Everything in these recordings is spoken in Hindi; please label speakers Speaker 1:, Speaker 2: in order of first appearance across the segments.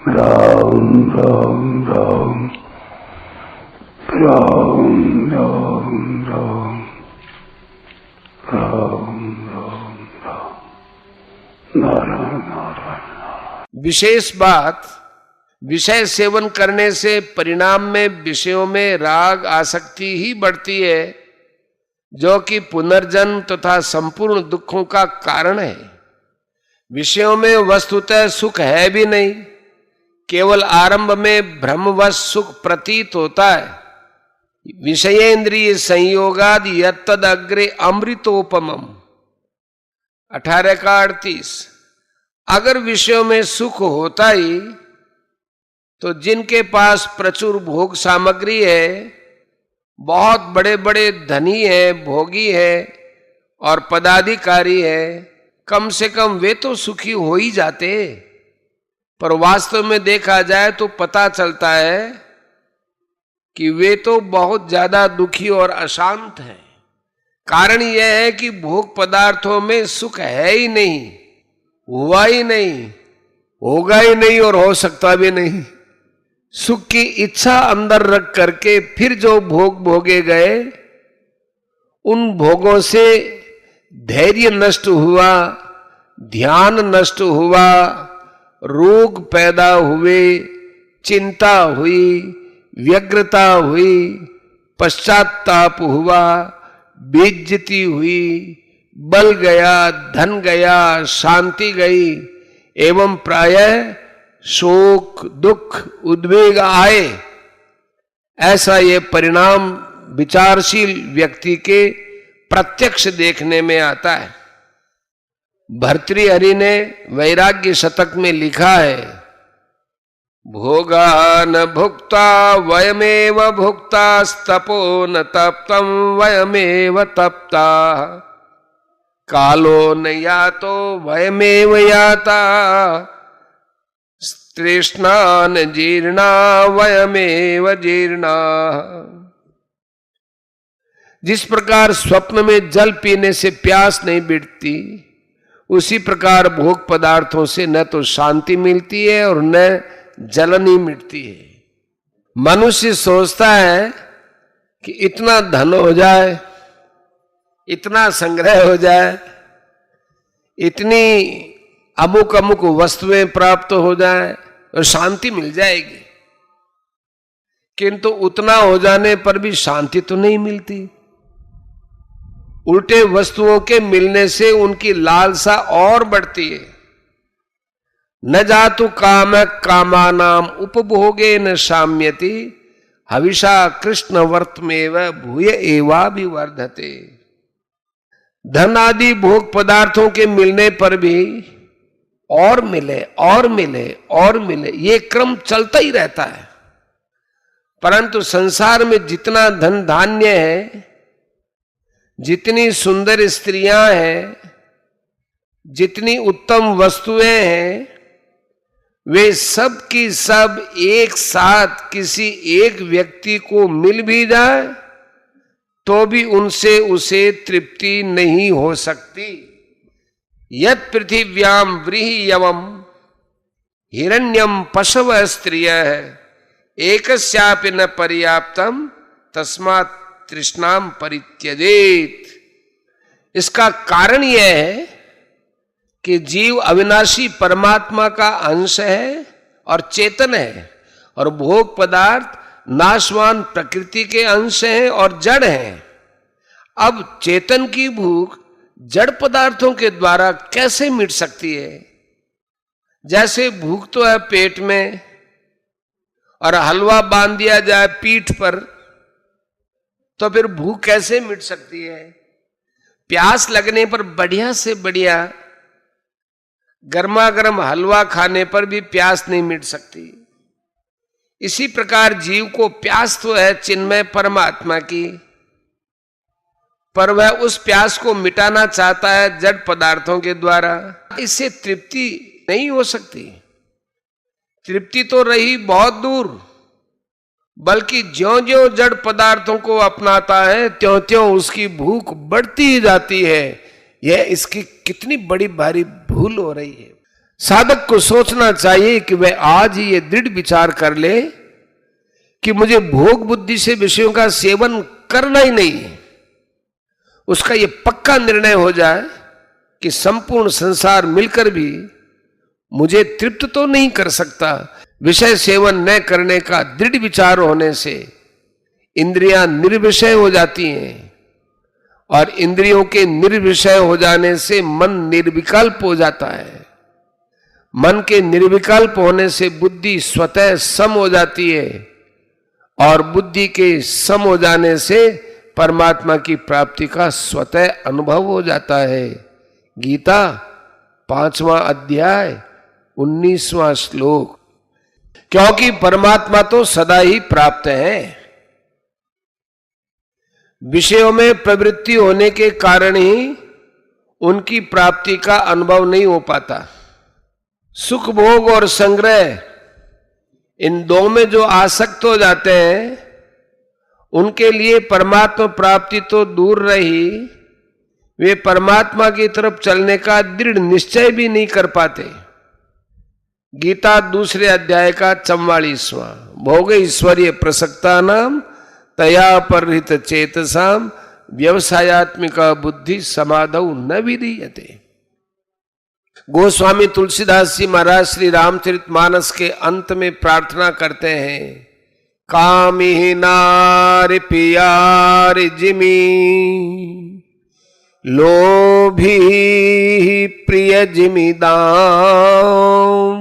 Speaker 1: राम राम राम राम राम राम राम राम राम नारायण नारायण।
Speaker 2: विशेष बात, विषय सेवन करने से परिणाम में विषयों में राग आसक्ति ही बढ़ती है, जो कि पुनर्जन्म तथा संपूर्ण दुखों का कारण है। विषयों में वस्तुतः सुख है भी नहीं, केवल आरंभ में भ्रमवश सुख प्रतीत होता है। विषयेंद्रिय संयोगाद यत्तद अग्रे अमृतोपमम 18 का 38। अगर विषयों में सुख होता ही तो जिनके पास प्रचुर भोग सामग्री है, बहुत बड़े बड़े धनी है, भोगी है और पदाधिकारी है, कम से कम वे तो सुखी हो ही जाते। पर वास्तव में देखा जाए तो पता चलता है कि वे तो बहुत ज्यादा दुखी और अशांत हैं। कारण यह है कि भोग पदार्थों में सुख है ही नहीं, हुआ ही नहीं, होगा ही नहीं और हो सकता भी नहीं। सुख की इच्छा अंदर रख करके फिर जो भोग भोगे गए, उन भोगों से धैर्य नष्ट हुआ, ध्यान नष्ट हुआ, रोग पैदा हुए, चिंता हुई, व्यग्रता हुई, पश्चाताप हुआ, बेइज्जती हुई, बल गया, धन गया, शांति गई एवं प्रायः शोक, दुख, उद्वेग आए। ऐसा ये परिणाम विचारशील व्यक्ति के प्रत्यक्ष देखने में आता है। भर्तृहरि ने वैराग्य शतक में लिखा है, भोगान भुक्ता वयमेव भुक्ता स्तपो न तप्तम वयमेव तप्ता कालो न यातो वयमेव याता तृष्णान जीर्णा वयमेव जीर्णा। जिस प्रकार स्वप्न में जल पीने से प्यास नहीं मिटती, उसी प्रकार भोग पदार्थों से न तो शांति मिलती है और न जलन ही मिटती है। मनुष्य सोचता है कि इतना धन हो जाए, इतना संग्रह हो जाए, इतनी अमुक अमुक वस्तुएं प्राप्त हो जाए और शांति मिल जाएगी। किंतु उतना हो जाने पर भी शांति तो नहीं मिलती। उल्टे वस्तुओं के मिलने से उनकी लालसा और बढ़ती है। न जातु काम कामानाम उपभोगे न शाम्यति हविषा कृष्ण वर्तमेव भूय एवाभिवर्धते। धन आदि भोग पदार्थों के मिलने पर भी और मिले और मिले और मिले, ये क्रम चलता ही रहता है। परंतु संसार में जितना धन धान्य है, जितनी सुंदर स्त्रियां हैं, जितनी उत्तम वस्तुएं हैं, वे सब की सब एक साथ किसी एक व्यक्ति को मिल भी जाए तो भी उनसे उसे तृप्ति नहीं हो सकती। यत् पृथिव्याम व्रीह्यवम हिरण्यम पशव स्त्रियः एकस्यापि न पर्याप्तम तस्मात् तृष्णाम परित्यजेत। इसका कारण यह है कि जीव अविनाशी परमात्मा का अंश है और चेतन है, और भोग पदार्थ नाशवान प्रकृति के अंश हैं और जड़ हैं। अब चेतन की भूख जड़ पदार्थों के द्वारा कैसे मिट सकती है? जैसे भूख तो है पेट में, और हलवा बांध दिया जाए पीठ पर तो फिर भूख कैसे मिट सकती है? प्यास लगने पर बढ़िया से बढ़िया गर्मा गर्म हलवा खाने पर भी प्यास नहीं मिट सकती। इसी प्रकार जीव को प्यास तो है चिन्मय परमात्मा की, पर वह उस प्यास को मिटाना चाहता है जड़ पदार्थों के द्वारा। इससे तृप्ति नहीं हो सकती। तृप्ति तो रही बहुत दूर, बल्कि ज्यों ज्यों जड़ पदार्थों को अपनाता है त्यों त्यों उसकी भूख बढ़ती ही जाती है। यह इसकी कितनी बड़ी भारी भूल हो रही है। साधक को सोचना चाहिए कि वह आज ही ये दृढ़ विचार कर ले कि मुझे भोग बुद्धि से विषयों का सेवन करना ही नहीं है। उसका ये पक्का निर्णय हो जाए कि संपूर्ण संसार मिलकर भी मुझे तृप्त तो नहीं कर सकता। विषय सेवन न करने का दृढ़ विचार होने से इंद्रियां निर्विषय हो जाती हैं और इंद्रियों के निर्विषय हो जाने से मन निर्विकल्प हो जाता है। मन के निर्विकल्प होने से बुद्धि स्वतः सम हो जाती है और बुद्धि के सम हो जाने से परमात्मा की प्राप्ति का स्वतः अनुभव हो जाता है। गीता 5वां अध्याय 19वां श्लोक। क्योंकि परमात्मा तो सदा ही प्राप्त है। विषयों में प्रवृत्ति होने के कारण ही उनकी प्राप्ति का अनुभव नहीं हो पाता। सुख भोग और संग्रह, इन दो में जो आसक्त हो जाते हैं उनके लिए परमात्मा प्राप्ति तो दूर रही, वे परमात्मा की तरफ चलने का दृढ़ निश्चय भी नहीं कर पाते। गीता 2 अध्याय का 44वां। भोग ईश्वरीय प्रसक्ता नाम तया परहित चेतसाम व्यवसायत्मिका बुद्धि समाधौ न विधीयते। गोस्वामी तुलसीदास जी महाराज श्री रामचरितमानस के अंत में प्रार्थना करते हैं, कामी नारि पियारि जिमी लोभी प्रिय जिमी दाम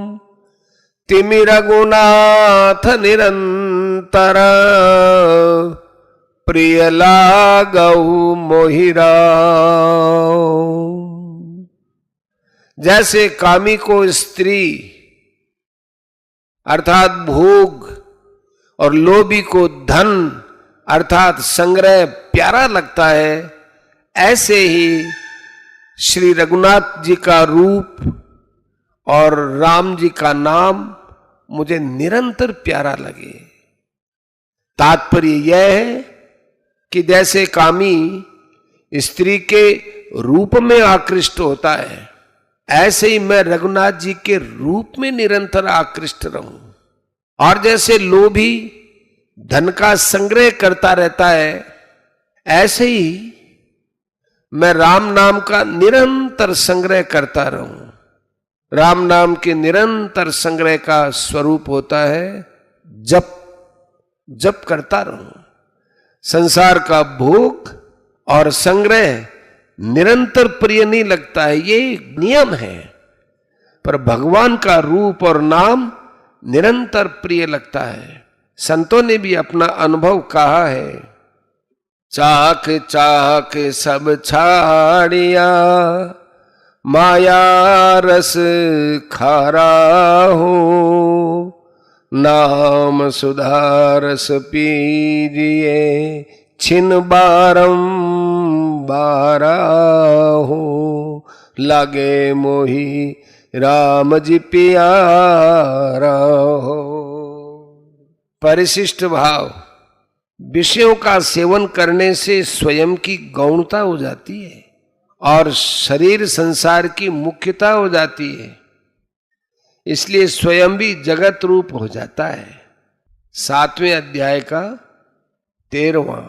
Speaker 2: तिमि रघुनाथ निरंतर प्रिय लागौ मोहिरा। जैसे कामी को स्त्री अर्थात भोग और लोभी को धन अर्थात संग्रह प्यारा लगता है, ऐसे ही श्री रघुनाथ जी का रूप और राम जी का नाम मुझे निरंतर प्यारा लगे। तात्पर्य यह है कि जैसे कामी स्त्री के रूप में आकृष्ट होता है, ऐसे ही मैं रघुनाथ जी के रूप में निरंतर आकृष्ट रहूं। और जैसे लोभी धन का संग्रह करता रहता है, ऐसे ही मैं राम नाम का निरंतर संग्रह करता रहूं। राम नाम के निरंतर संग्रह का स्वरूप होता है जप। जप करता रहूं। संसार का भोग और संग्रह निरंतर प्रिय नहीं लगता है, ये नियम है, पर भगवान का रूप और नाम निरंतर प्रिय लगता है। संतों ने भी अपना अनुभव कहा है, चाक चाक सब छाड़िया माया रस खारा हो नाम सुधारस पीजिए छिन बारम बारा हो लागे मोही राम जी प्यारा हो। परिशिष्ट भाव, विषयों का सेवन करने से स्वयं की गौणता हो जाती है और शरीर संसार की मुख्यता हो जाती है, इसलिए स्वयं भी जगत रूप हो जाता है। 7वें अध्याय का 13वां।